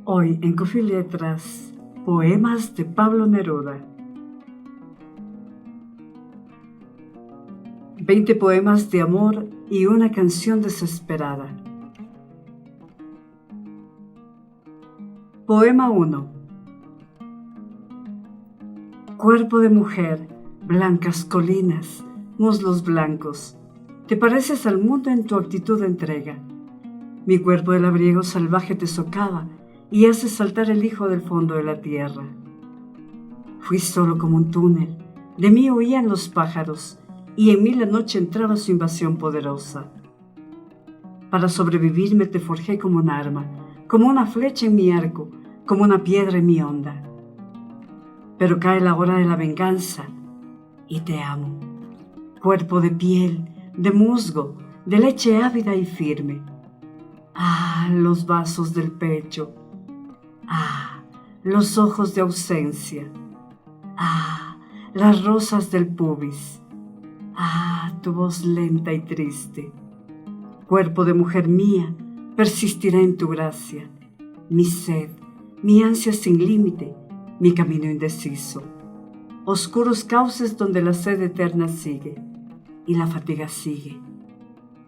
Hoy en Coffee Letras, poemas de Pablo Neruda. 20 poemas de amor y una canción desesperada. Poema 1. Cuerpo de mujer, blancas colinas, muslos blancos, te pareces al mundo en tu actitud de entrega. Mi cuerpo de labriego salvaje te socava y hace saltar el hijo del fondo de la tierra. Fui solo como un túnel, de mí huían los pájaros, y en mí la noche entraba su invasión poderosa. Para sobrevivirme te forjé como un arma, como una flecha en mi arco, como una piedra en mi onda. Pero cae la hora de la venganza, y te amo. Cuerpo de piel, de musgo, de leche ávida y firme. Ah, los vasos del pecho. Ah, los ojos de ausencia. Ah, las rosas del pubis. Ah, tu voz lenta y triste. Cuerpo de mujer mía, persistirá en tu gracia. Mi sed, mi ansia sin límite, mi camino indeciso. Oscuros cauces donde la sed eterna sigue, y la fatiga sigue,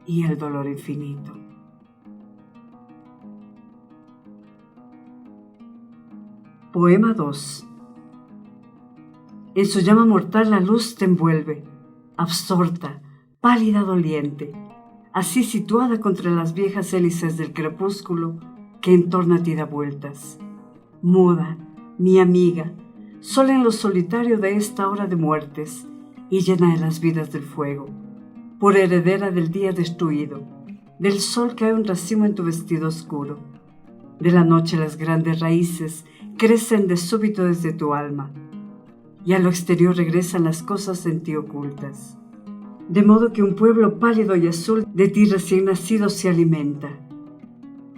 y el dolor infinito. Poema 2. En su llama mortal la luz te envuelve, absorta, pálida, doliente, así situada contra las viejas hélices del crepúsculo que en torno a ti da vueltas. Muda, mi amiga, sola en lo solitario de esta hora de muertes y llena de las vidas del fuego, por heredera del día destruido, del sol cae un racimo en tu vestido oscuro, de la noche las grandes raíces crecen de súbito desde tu alma, y a lo exterior regresan las cosas en ti ocultas. De modo que un pueblo pálido y azul de ti recién nacido se alimenta.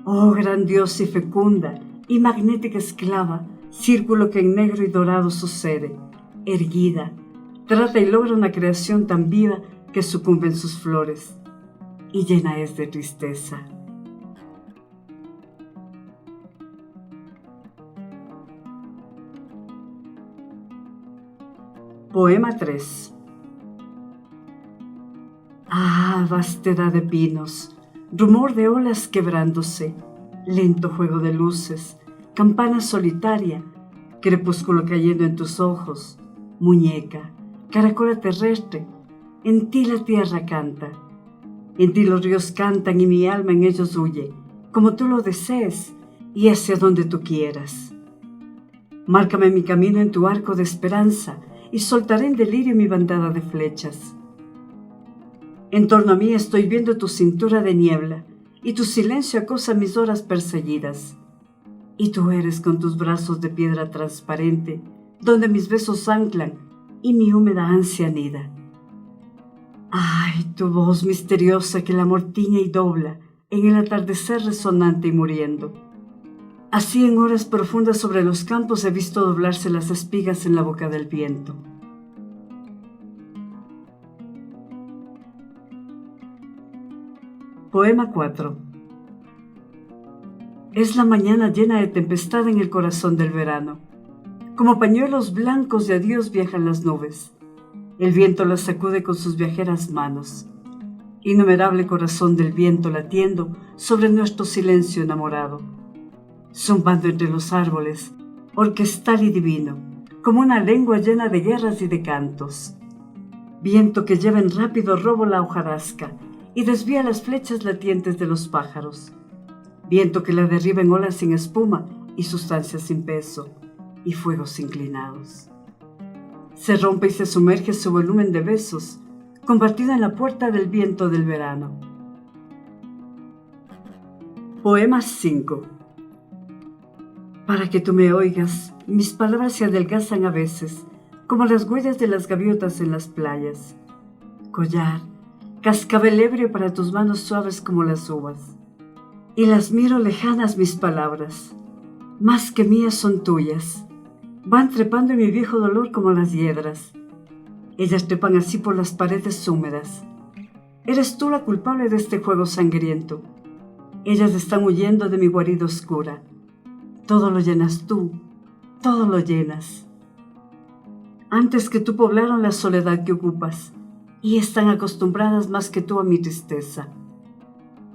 Oh grandiosa y fecunda y magnética esclava, círculo que en negro y dorado sucede, erguida, trata y logra una creación tan viva que sucumben sus flores, y llena es de tristeza. Poema 3. Ah, vastedad de pinos, rumor de olas quebrándose, lento juego de luces, campana solitaria, crepúsculo cayendo en tus ojos, muñeca, caracola terrestre, en ti la tierra canta, en ti los ríos cantan y mi alma en ellos huye, como tú lo desees y hacia donde tú quieras. Márcame mi camino en tu arco de esperanza y soltaré en delirio mi bandada de flechas. En torno a mí estoy viendo tu cintura de niebla, y tu silencio acosa mis horas perseguidas. Y tú eres con tus brazos de piedra transparente, donde mis besos anclan y mi húmeda ansia anida. Ay, tu voz misteriosa que el amor tiñe y dobla en el atardecer resonante y muriendo. Así en horas profundas sobre los campos he visto doblarse las espigas en la boca del viento. Poema 4. Es la mañana llena de tempestad en el corazón del verano. Como pañuelos blancos de adiós viajan las nubes. El viento las sacude con sus viajeras manos. Innumerable corazón del viento latiendo sobre nuestro silencio enamorado. Zumbando entre los árboles, orquestal y divino, como una lengua llena de guerras y de cantos. Viento que lleva en rápido robo la hojarasca y desvía las flechas latientes de los pájaros. Viento que la derriba en olas sin espuma y sustancias sin peso, y fuegos inclinados. Se rompe y se sumerge su volumen de besos, convertido en la puerta del viento del verano. Poema 5. Para que tú me oigas, mis palabras se adelgazan a veces, como las huellas de las gaviotas en las playas. Collar, cascabel ebrio para tus manos suaves como las uvas. Y las miro lejanas mis palabras, más que mías son tuyas. Van trepando en mi viejo dolor como las hiedras. Ellas trepan así por las paredes húmedas. Eres tú la culpable de este juego sangriento. Ellas están huyendo de mi guarida oscura. Todo lo llenas tú, todo lo llenas. Antes que tú poblaron la soledad que ocupas, y están acostumbradas más que tú a mi tristeza.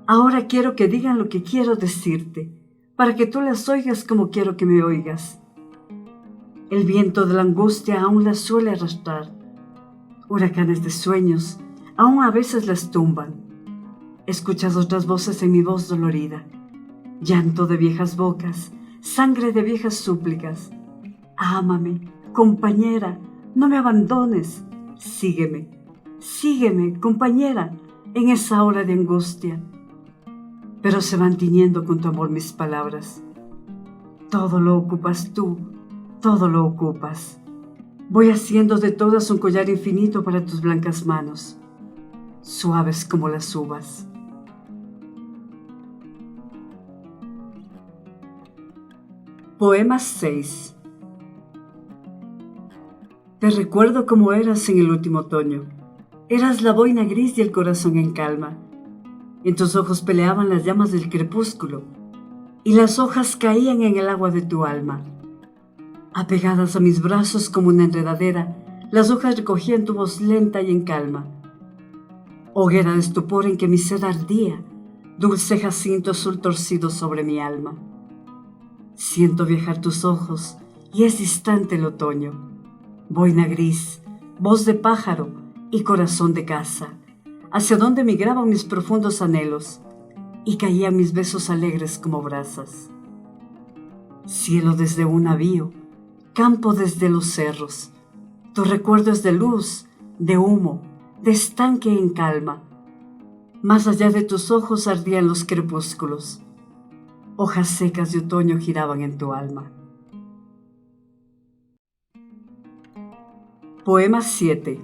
Ahora quiero que digan lo que quiero decirte, para que tú las oigas como quiero que me oigas. El viento de la angustia aún las suele arrastrar. Huracanes de sueños aún a veces las tumban. Escuchas otras voces en mi voz dolorida. Llanto de viejas bocas, sangre de viejas súplicas. Ámame, compañera, no me abandones. Sígueme, sígueme, compañera, en esa hora de angustia. Pero se van tiñendo con tu amor mis palabras. Todo lo ocupas tú, todo lo ocupas. Voy haciendo de todas un collar infinito para tus blancas manos, suaves como las uvas. Poema 6. Te recuerdo como eras en el último otoño. Eras la boina gris y el corazón en calma. En tus ojos peleaban las llamas del crepúsculo, y las hojas caían en el agua de tu alma. Apegadas a mis brazos como una enredadera, las hojas recogían tu voz lenta y en calma. Hoguera de estupor en que mi sed ardía, dulce jacinto azul torcido sobre mi alma. Siento viajar tus ojos, y es distante el otoño. Boina gris, voz de pájaro y corazón de casa, hacia donde migraban mis profundos anhelos, y caían mis besos alegres como brasas. Cielo desde un navío, campo desde los cerros, tu recuerdo es de luz, de humo, de estanque en calma. Más allá de tus ojos ardían los crepúsculos, hojas secas de otoño giraban en tu alma. Poema 7.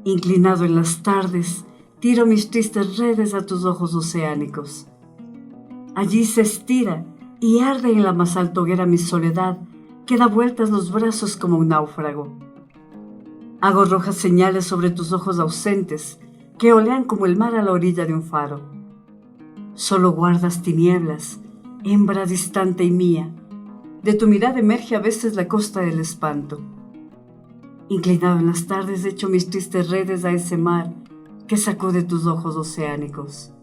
Inclinado en las tardes, tiro mis tristes redes a tus ojos oceánicos. Allí se estira y arde en la más alta hoguera mi soledad, que da vueltas los brazos como un náufrago. Hago rojas señales sobre tus ojos ausentes, que olean como el mar a la orilla de un faro. Solo guardas tinieblas, hembra distante y mía. De tu mirada emerge a veces la costa del espanto. Inclinado en las tardes echo mis tristes redes a ese mar que sacude tus ojos oceánicos.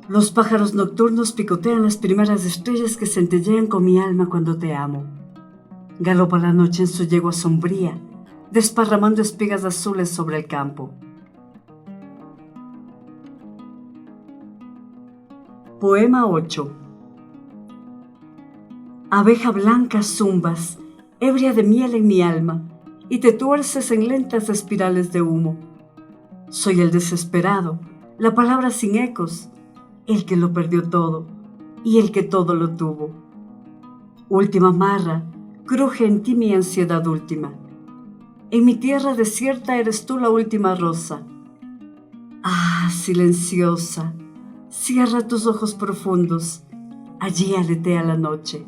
Los pájaros nocturnos picotean las primeras estrellas que centellean con mi alma cuando te amo. Galopa la noche en su yegua sombría, desparramando espigas azules sobre el campo. Poema 8. Abeja blanca zumbas, ebria de miel en mi alma, y te tuerces en lentas espirales de humo. Soy el desesperado, la palabra sin ecos, el que lo perdió todo y el que todo lo tuvo. Última marra, cruje en ti mi ansiedad última. En mi tierra desierta eres tú la última rosa. Ah, silenciosa, cierra tus ojos profundos, allí aletea la noche.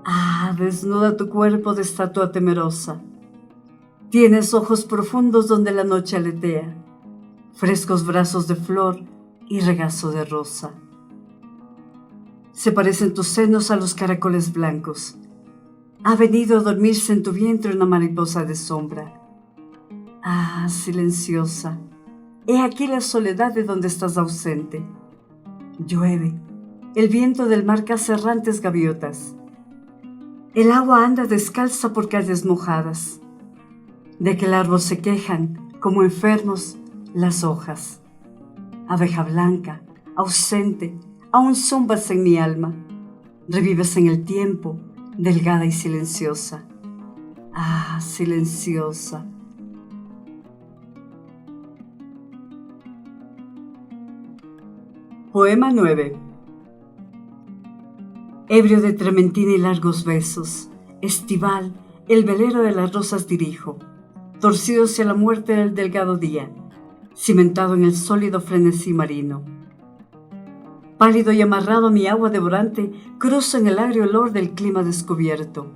Ah, desnuda tu cuerpo de estatua temerosa. Tienes ojos profundos donde la noche aletea, frescos brazos de flor y regazo de rosa. Se parecen tus senos a los caracoles blancos. Ha venido a dormirse en tu vientre una mariposa de sombra. Ah, silenciosa, he aquí la soledad de donde estás ausente. Llueve, el viento del mar caza errantes gaviotas. El agua anda descalza por calles mojadas. De aquel árbol se quejan, como enfermos, las hojas. Abeja blanca, ausente, aún zumbas en mi alma. Revives en el tiempo, delgada y silenciosa. Ah, silenciosa. Poema 9. Ebrio de trementina y largos besos, estival, el velero de las rosas dirijo, torcido hacia la muerte del delgado día, cimentado en el sólido frenesí marino. Pálido y amarrado a mi agua devorante, cruzo en el agrio olor del clima descubierto.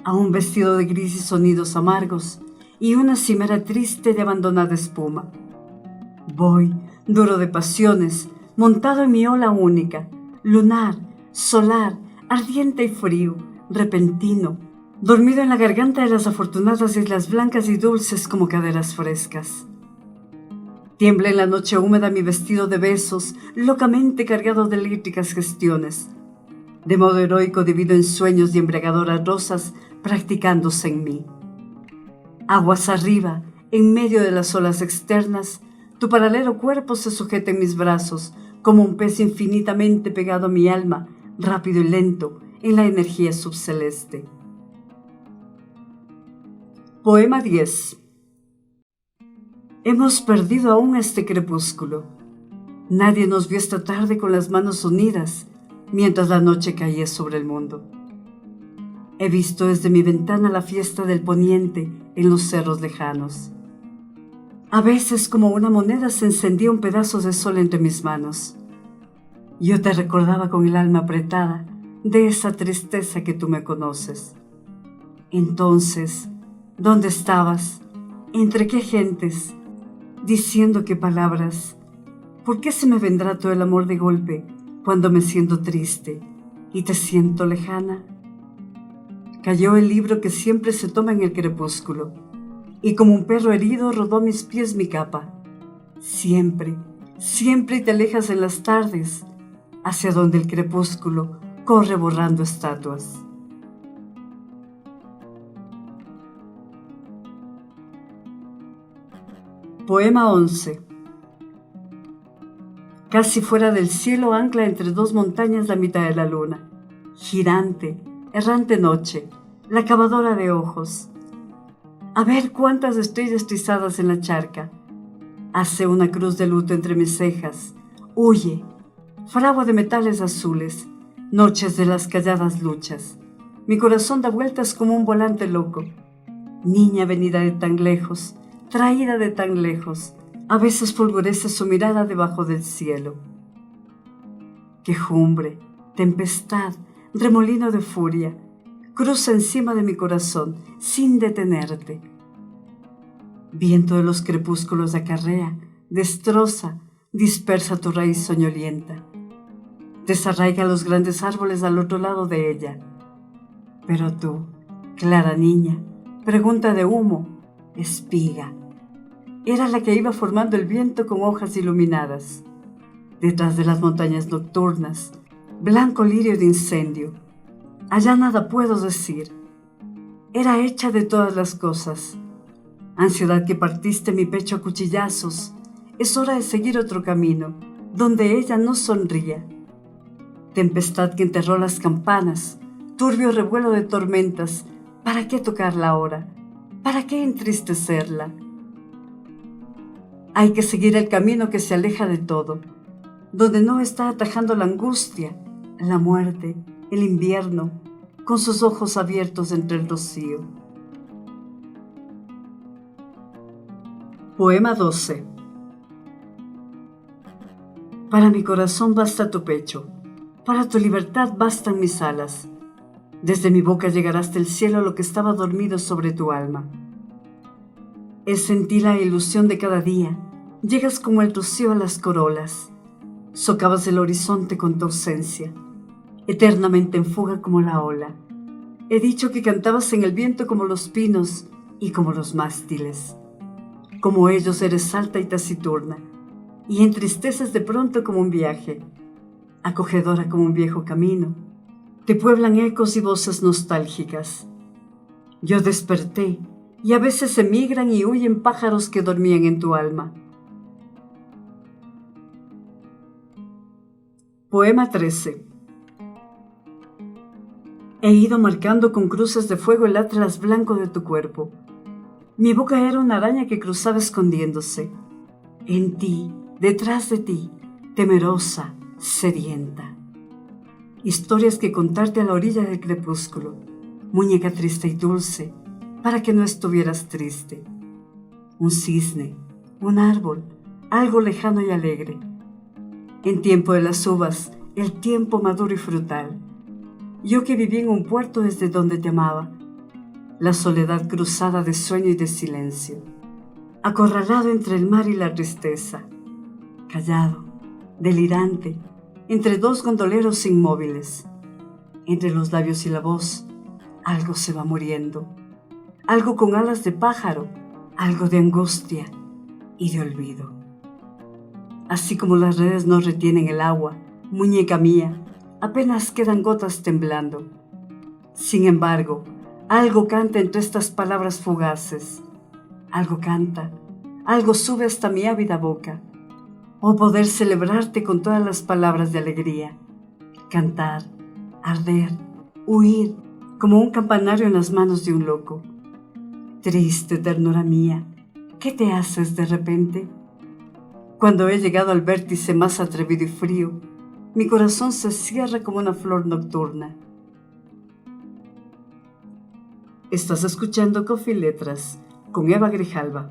a un vestido de gris y sonidos amargos, y una cimera triste de abandonada espuma. Voy, duro de pasiones, montado en mi ola única, lunar, solar, ardiente y frío, repentino, dormido en la garganta de las afortunadas islas blancas y dulces como caderas frescas. Tiembla en la noche húmeda mi vestido de besos, locamente cargado de elípticas gestiones. De modo heroico divido en sueños y embriagadoras rosas practicándose en mí. Aguas arriba, en medio de las olas externas, tu paralelo cuerpo se sujeta en mis brazos, como un pez infinitamente pegado a mi alma, rápido y lento, en la energía subceleste. Poema 10. Hemos perdido aún este crepúsculo. Nadie nos vio esta tarde con las manos unidas, mientras la noche caía sobre el mundo. He visto desde mi ventana la fiesta del poniente en los cerros lejanos. A veces, como una moneda, se encendía un pedazo de sol entre mis manos. Yo te recordaba con el alma apretada de esa tristeza que tú me conoces. Entonces, ¿dónde estabas? ¿Entre qué gentes? Diciendo qué palabras. ¿Por qué se me vendrá todo el amor de golpe cuando me siento triste y te siento lejana? Cayó el libro que siempre se toma en el crepúsculo, y como un perro herido rodó a mis pies mi capa. Siempre, siempre te alejas en las tardes, hacia donde el crepúsculo corre borrando estatuas. Poema 11. Casi fuera del cielo ancla entre dos montañas la mitad de la luna. Girante, errante noche, la cavadora de ojos. A ver cuántas estrellas trizadas en la charca. Hace una cruz de luto entre mis cejas. Huye, fragua de metales azules, noches de las calladas luchas. Mi corazón da vueltas como un volante loco. Niña venida de tan lejos, traída de tan lejos, a veces fulgurece su mirada debajo del cielo. Quejumbre, tempestad, remolino de furia, cruza encima de mi corazón sin detenerte. Viento de los crepúsculos acarrea, destroza, dispersa tu raíz soñolienta. Desarraiga los grandes árboles al otro lado de ella. Pero tú, clara niña, pregunta de humo, espiga, era la que iba formando el viento con hojas iluminadas. Detrás de las montañas nocturnas, blanco lirio de incendio. Allá nada puedo decir. Era hecha de todas las cosas. Ansiedad que partiste mi pecho a cuchillazos. Es hora de seguir otro camino, donde ella no sonría. Tempestad que enterró las campanas, turbio revuelo de tormentas. ¿Para qué tocarla ahora? ¿Para qué entristecerla? Hay que seguir el camino que se aleja de todo, donde no está atajando la angustia, la muerte, el invierno, con sus ojos abiertos entre el rocío. Poema 12. Para mi corazón basta tu pecho, para tu libertad bastan mis alas. Desde mi boca llegará hasta el cielo lo que estaba dormido sobre tu alma. Es en ti la ilusión de cada día, llegas como el rocío a las corolas, socavas el horizonte con tu ausencia, eternamente en fuga como la ola. He dicho que cantabas en el viento como los pinos y como los mástiles. Como ellos eres alta y taciturna, y entristeces de pronto como un viaje, acogedora como un viejo camino. Te pueblan ecos y voces nostálgicas. Yo desperté, y a veces emigran y huyen pájaros que dormían en tu alma. Poema 13. He ido marcando con cruces de fuego el atlas blanco de tu cuerpo. Mi boca era una araña que cruzaba escondiéndose. En ti, detrás de ti, temerosa, sedienta. Historias que contarte a la orilla del crepúsculo, muñeca triste y dulce, para que no estuvieras triste. Un cisne, un árbol, algo lejano y alegre. En tiempo de las uvas, el tiempo maduro y frutal. Yo que viví en un puerto desde donde te amaba, la soledad cruzada de sueño y de silencio, acorralado entre el mar y la tristeza, callado, delirante, entre dos gondoleros inmóviles. Entre los labios y la voz, algo se va muriendo, algo con alas de pájaro, algo de angustia y de olvido. Así como las redes no retienen el agua, muñeca mía, apenas quedan gotas temblando. Sin embargo, algo canta entre estas palabras fugaces. Algo canta, algo sube hasta mi ávida boca. Oh, poder celebrarte con todas las palabras de alegría. Cantar, arder, huir, como un campanario en las manos de un loco. Triste ternura mía, ¿qué te haces de repente? Cuando he llegado al vértice más atrevido y frío, mi corazón se cierra como una flor nocturna. Estás escuchando Coffee Letras con Eva Grijalva.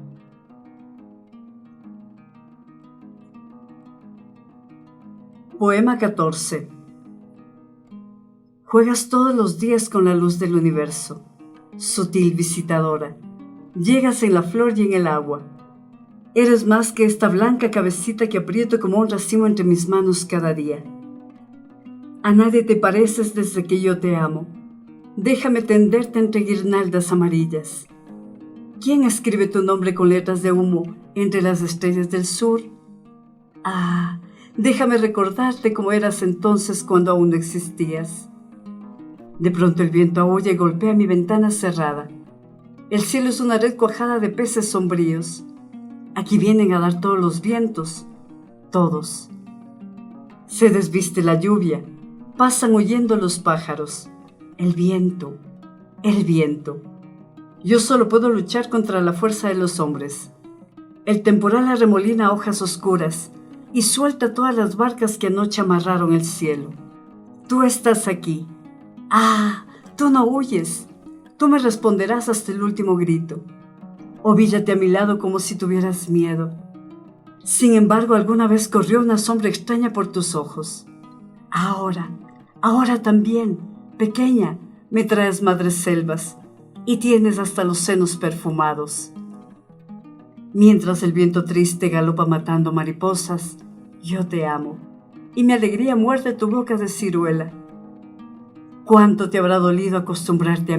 Poema 14. Juegas todos los días con la luz del universo, sutil visitadora. Llegas en la flor y en el agua. Eres más que esta blanca cabecita que aprieto como un racimo entre mis manos cada día. A nadie te pareces desde que yo te amo. Déjame tenderte entre guirnaldas amarillas. ¿Quién escribe tu nombre con letras de humo entre las estrellas del sur? Ah, déjame recordarte cómo eras entonces cuando aún no existías. De pronto el viento aúlla y golpea mi ventana cerrada. El cielo es una red cuajada de peces sombríos. Aquí vienen a dar todos los vientos, todos. Se desviste la lluvia, pasan huyendo los pájaros. El viento, el viento. Yo solo puedo luchar contra la fuerza de los hombres. El temporal arremolina hojas oscuras y suelta todas las barcas que anoche amarraron el cielo. Tú estás aquí. Ah, tú no huyes. Tú me responderás hasta el último grito. Ovíllate a mi lado como si tuvieras miedo. Sin embargo, alguna vez corrió una sombra extraña por tus ojos. Ahora también, pequeña, me traes madreselvas y tienes hasta los senos perfumados. Mientras el viento triste galopa matando mariposas, yo te amo y mi alegría muerde tu boca de ciruela. ¿Cuánto te habrá dolido acostumbrarte a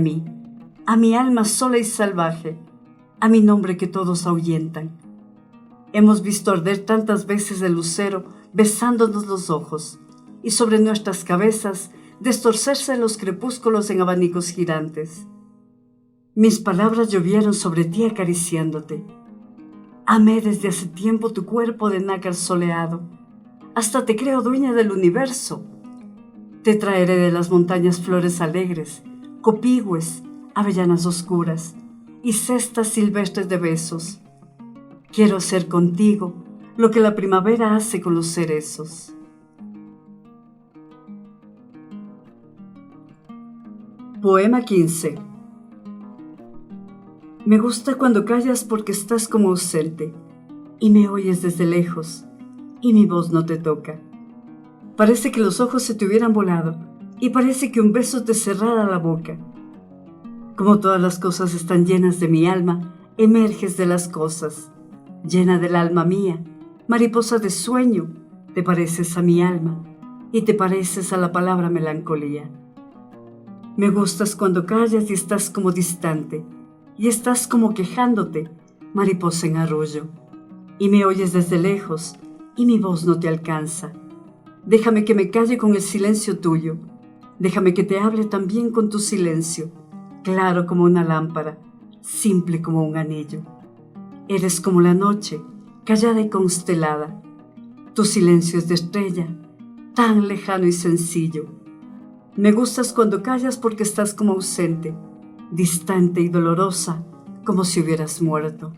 mi alma sola y salvaje, a mi nombre que todos ahuyentan? Hemos visto arder tantas veces el lucero besándonos los ojos y sobre nuestras cabezas destorcerse los crepúsculos en abanicos girantes. Mis palabras llovieron sobre ti acariciándote. Amé desde hace tiempo tu cuerpo de nácar soleado. Hasta te creo dueña del universo. Te traeré de las montañas flores alegres, copigües, avellanas oscuras y cestas silvestres de besos. Quiero hacer contigo lo que la primavera hace con los cerezos. Poema 15. Me gusta cuando callas porque estás como ausente y me oyes desde lejos y mi voz no te toca. Parece que los ojos se te hubieran volado y parece que un beso te cerrara la boca. Como todas las cosas están llenas de mi alma, emerges de las cosas, llena del alma mía, mariposa de sueño, te pareces a mi alma y te pareces a la palabra melancolía. Me gustas cuando callas y estás como distante, y estás como quejándote, mariposa en arrullo, y me oyes desde lejos, y mi voz no te alcanza. Déjame que me calle con el silencio tuyo, déjame que te hable también con tu silencio, claro como una lámpara, simple como un anillo. Eres como la noche, callada y constelada. Tu silencio es de estrella, tan lejano y sencillo. Me gustas cuando callas porque estás como ausente, distante y dolorosa, como si hubieras muerto.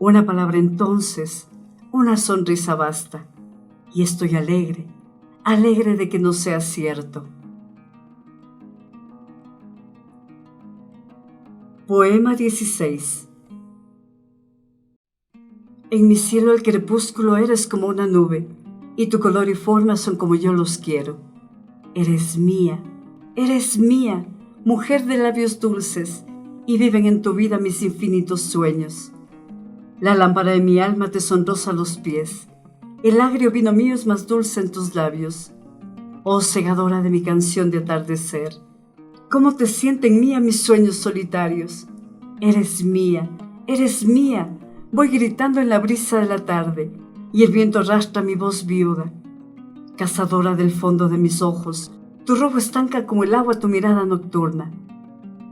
Una palabra entonces, una sonrisa basta, y estoy alegre, alegre de que no sea cierto. Poema 16. En mi cielo el crepúsculo eres como una nube, y tu color y forma son como yo los quiero. Eres mía, mujer de labios dulces, y viven en tu vida mis infinitos sueños. La lámpara de mi alma te sonrosa a los pies, el agrio vino mío es más dulce en tus labios. Oh segadora de mi canción de atardecer, ¿cómo te sienten mía mis sueños solitarios? Eres mía, voy gritando en la brisa de la tarde, y el viento arrastra mi voz viuda. Cazadora del fondo de mis ojos, tu rojo estanca como el agua tu mirada nocturna.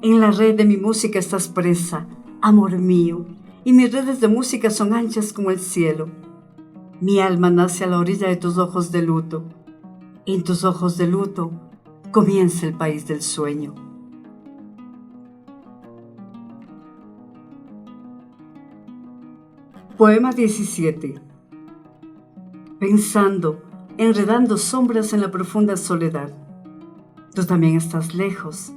En la red de mi música estás presa, amor mío, y mis redes de música son anchas como el cielo. Mi alma nace a la orilla de tus ojos de luto. En tus ojos de luto comienza el país del sueño. Poema 17. Pensando, enredando sombras en la profunda soledad. Tú también estás lejos,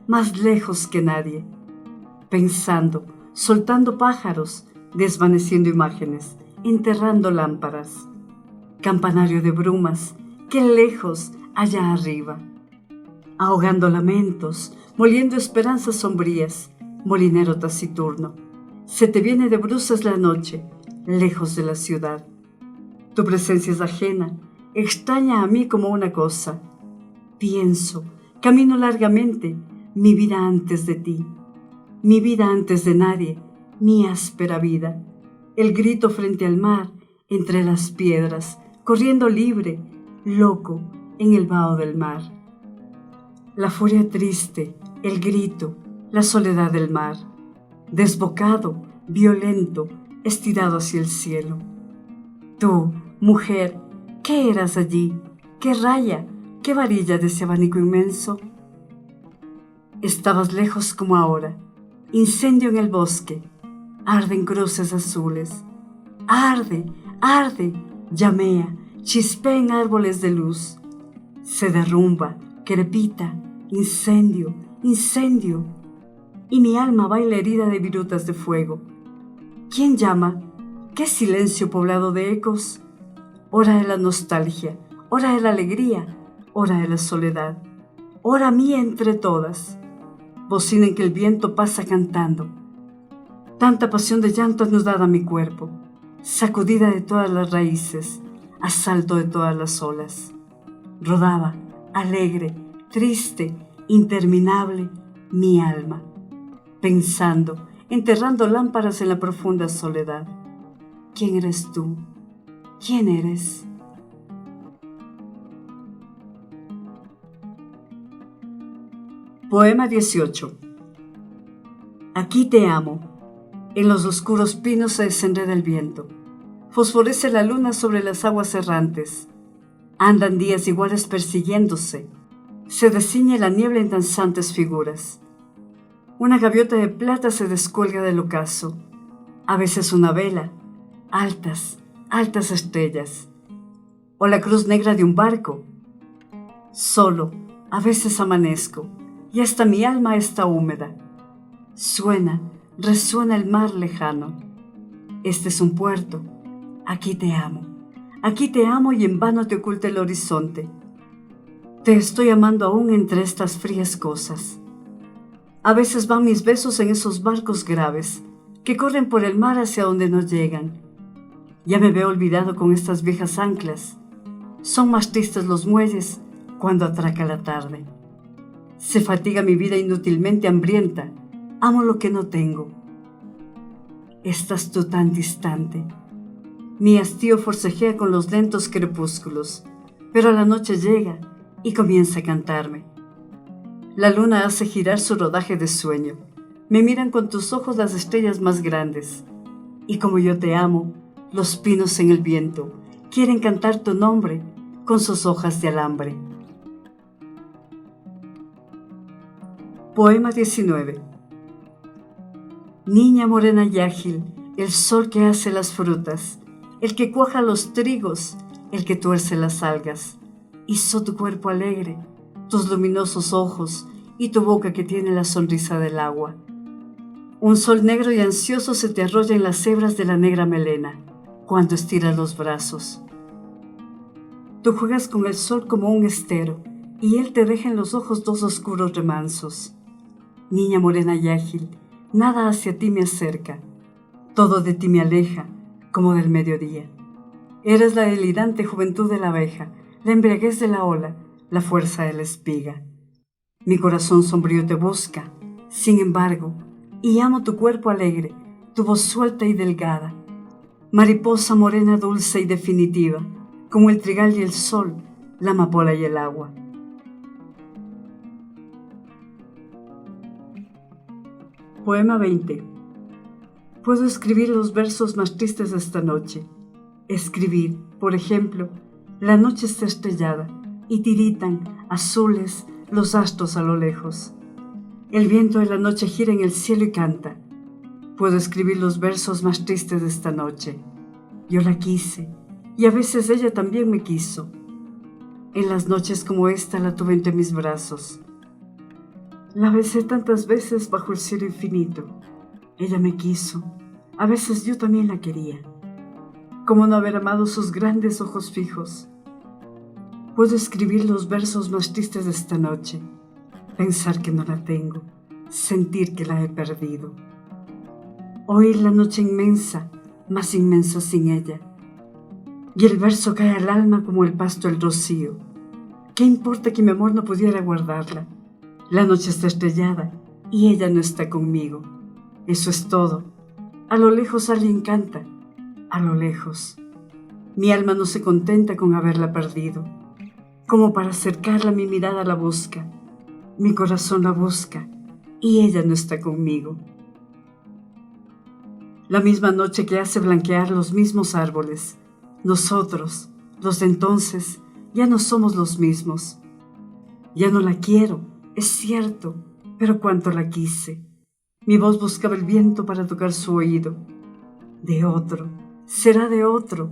más lejos que nadie. Pensando, soltando pájaros, desvaneciendo imágenes, enterrando lámparas. Campanario de brumas, qué lejos allá arriba. Ahogando lamentos, moliendo esperanzas sombrías, molinero taciturno. Se te viene de bruces la noche, lejos de la ciudad. Tu presencia es ajena, extraña a mí como una cosa. Pienso, camino largamente, mi vida antes de ti, mi vida antes de nadie, mi áspera vida. El grito frente al mar, entre las piedras, corriendo libre, loco, en el vaho del mar. La furia triste, el grito, la soledad del mar, desbocado, violento, estirado hacia el cielo. Tú, mujer, ¿qué eras allí? ¿Qué raya, qué varilla de ese abanico inmenso? Estabas lejos como ahora, incendio en el bosque, arden cruces azules. Arde, arde, llamea, chispea en árboles de luz. Se derrumba, crepita, incendio, incendio. Y mi alma baila herida de virutas de fuego. ¿Quién llama? ¿Qué silencio poblado de ecos? Hora de la nostalgia, hora de la alegría, hora de la soledad. Hora mía entre todas. Bocina en que el viento pasa cantando. Tanta pasión de llanto anudada a mi cuerpo, sacudida de todas las raíces, asalto de todas las olas. Rodaba, alegre, triste, interminable, mi alma, pensando, enterrando lámparas en la profunda soledad. ¿Quién eres tú? ¿Quién eres? Poema 18. Aquí te amo. En los oscuros pinos se desenreda el viento. Fosforece la luna sobre las aguas errantes. Andan días iguales persiguiéndose. Se desciñe la niebla en danzantes figuras. Una gaviota de plata se descuelga del ocaso. A veces una vela. Altas, altas estrellas. O la cruz negra de un barco. Solo, a veces amanezco. Y hasta mi alma está húmeda. Suena, resuena el mar lejano. Este es un puerto. Aquí te amo y en vano te oculta el horizonte. Te estoy amando aún entre estas frías cosas. A veces van mis besos en esos barcos graves que corren por el mar hacia donde no llegan. Ya me veo olvidado con estas viejas anclas. Son más tristes los muelles cuando atraca la tarde. Se fatiga mi vida inútilmente hambrienta. Amo lo que no tengo. Estás tú tan distante. Mi hastío forcejea con los lentos crepúsculos, pero la noche llega y comienza a cantarme. La luna hace girar su rodaje de sueño. Me miran con tus ojos las estrellas más grandes. Y como yo te amo, los pinos en el viento quieren cantar tu nombre con sus hojas de alambre. Poema 19. Niña morena y ágil, el sol que hace las frutas, el que cuaja los trigos, el que tuerce las algas, hizo tu cuerpo alegre, tus luminosos ojos y tu boca que tiene la sonrisa del agua. Un sol negro y ansioso se te arrolla en las hebras de la negra melena, cuando estiras los brazos. Tú juegas con el sol como un estero, y él te deja en los ojos dos oscuros remansos. Niña morena y ágil, nada hacia ti me acerca, todo de ti me aleja, como del mediodía. Eres la delirante juventud de la abeja, la embriaguez de la ola, la fuerza de la espiga. Mi corazón sombrío te busca, sin embargo, y amo tu cuerpo alegre, tu voz suelta y delgada. Mariposa morena dulce y definitiva, como el trigal y el sol, la amapola y el agua. Poema 20. Puedo escribir los versos más tristes de esta noche. Escribir, por ejemplo, la noche está estrellada y tiritan, azules, los astros a lo lejos. El viento de la noche gira en el cielo y canta. Puedo escribir los versos más tristes de esta noche. Yo la quise, y a veces ella también me quiso. En las noches como esta la tuve entre mis brazos. La besé tantas veces bajo el cielo infinito. Ella me quiso, a veces yo también la quería. ¿Cómo no haber amado sus grandes ojos fijos? Puedo escribir los versos más tristes de esta noche, pensar que no la tengo, sentir que la he perdido. Oír la noche inmensa, más inmensa sin ella. Y el verso cae al alma como el pasto el rocío. ¿Qué importa que mi amor no pudiera guardarla? La noche está estrellada y ella no está conmigo. Eso es todo. A lo lejos alguien canta, a lo lejos. Mi alma no se contenta con haberla perdido. Como para acercarla mi mirada la busca. Mi corazón la busca y ella no está conmigo. La misma noche que hace blanquear los mismos árboles. Nosotros, los de entonces, ya no somos los mismos. Ya no la quiero. Es cierto, pero cuánto la quise. Mi voz buscaba el viento para tocar su oído. De otro, será de otro,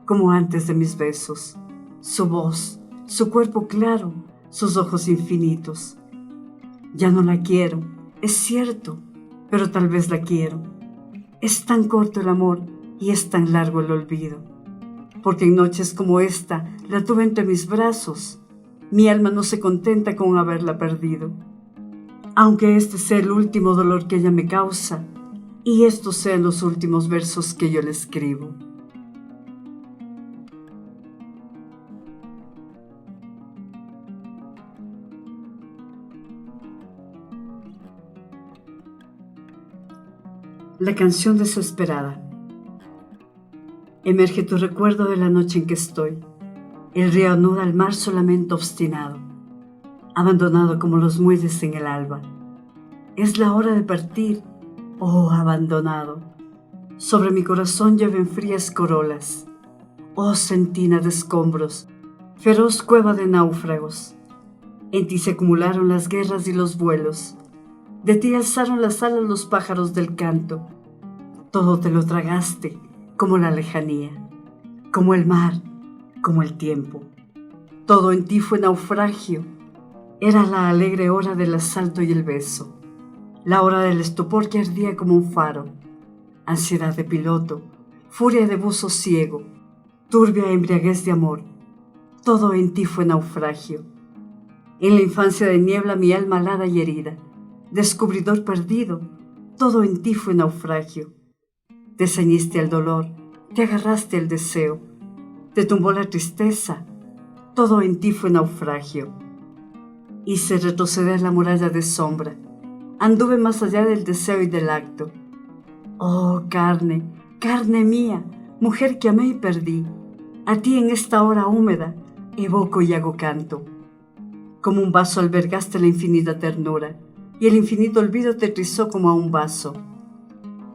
como antes de mis besos. Su voz, su cuerpo claro, sus ojos infinitos. Ya no la quiero, es cierto, pero tal vez la quiero. Es tan corto el amor y es tan largo el olvido. Porque en noches como esta la tuve entre mis brazos. Mi alma no se contenta con haberla perdido. Aunque este sea el último dolor que ella me causa, y estos sean los últimos versos que yo le escribo. La canción desesperada. Emerge tu recuerdo de la noche en que estoy. El río anuda al mar su lamento obstinado, abandonado como los muelles en el alba. Es la hora de partir, oh abandonado. Sobre mi corazón llueven frías corolas. Oh sentina de escombros, feroz cueva de náufragos. En ti se acumularon las guerras y los vuelos. De ti alzaron las alas los pájaros del canto. Todo te lo tragaste, como la lejanía, como el mar, como el tiempo. Todo en ti fue naufragio. Era la alegre hora del asalto y el beso, la hora del estupor que ardía como un faro, ansiedad de piloto, furia de buzo ciego, turbia embriaguez de amor. Todo en ti fue naufragio. En la infancia de niebla mi alma alada y herida, descubridor perdido, todo en ti fue naufragio. Te ceñiste al dolor, te agarraste al deseo, te tumbó la tristeza, todo en ti fue naufragio. Hice retroceder la muralla de sombra, anduve más allá del deseo y del acto. Oh carne, carne mía, mujer que amé y perdí, a ti en esta hora húmeda evoco y hago canto. Como un vaso albergaste la infinita ternura, y el infinito olvido te rizó como a un vaso.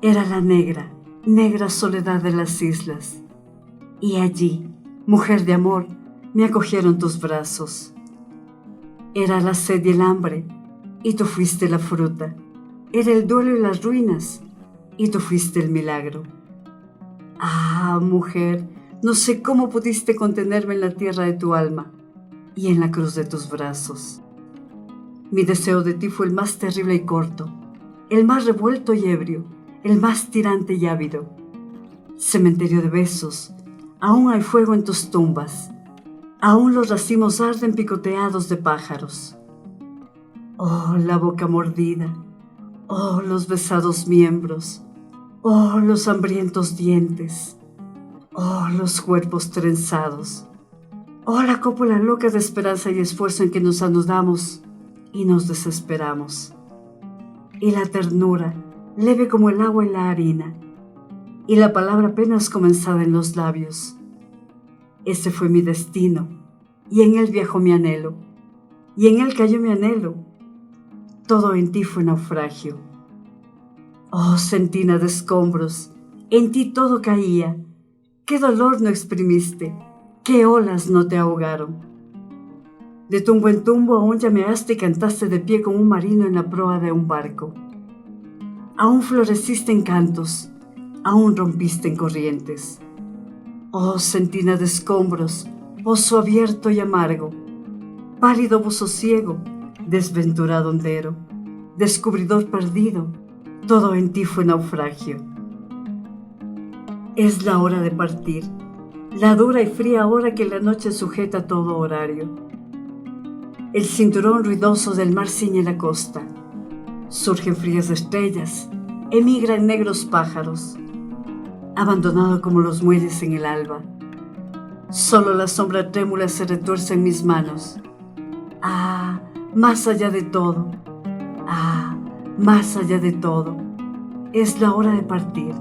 Era la negra, negra soledad de las islas, y allí, mujer de amor, me acogieron tus brazos. Era la sed y el hambre, y tú fuiste la fruta. Era el duelo y las ruinas, y tú fuiste el milagro. Ah, mujer, no sé cómo pudiste contenerme en la tierra de tu alma y en la cruz de tus brazos. Mi deseo de ti fue el más terrible y corto, el más revuelto y ebrio, el más tirante y ávido. Cementerio de besos, aún hay fuego en tus tumbas, aún los racimos arden picoteados de pájaros. Oh, la boca mordida. Oh, los besados miembros. Oh, los hambrientos dientes. Oh, los cuerpos trenzados. Oh, la cópula loca de esperanza y esfuerzo en que nos anudamos y nos desesperamos. Y la ternura, leve como el agua y la harina. Y la palabra apenas comenzada en los labios. Ese fue mi destino, y en él viajó mi anhelo, y en él cayó mi anhelo. Todo en ti fue naufragio. Oh, centina de escombros, en ti todo caía. ¿Qué dolor no exprimiste? ¿Qué olas no te ahogaron? De tumbo en tumbo aún llameaste y cantaste de pie como un marino en la proa de un barco. Aún floreciste en cantos, aún rompiste en corrientes. Oh, centina de escombros, pozo abierto y amargo, pálido buzo ciego, desventurado hondero, descubridor perdido, todo en ti fue naufragio. Es la hora de partir, la dura y fría hora que la noche sujeta todo horario. El cinturón ruidoso del mar ciñe la costa, surgen frías estrellas, emigran negros pájaros, abandonado como los muelles en el alba. Solo la sombra trémula se retuerce en mis manos. Ah, más allá de todo, ah, más allá de todo, es la hora de partir,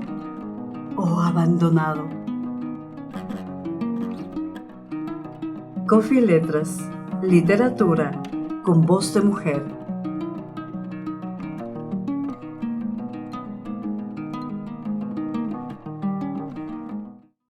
oh abandonado. Coffee Letras, literatura con voz de mujer.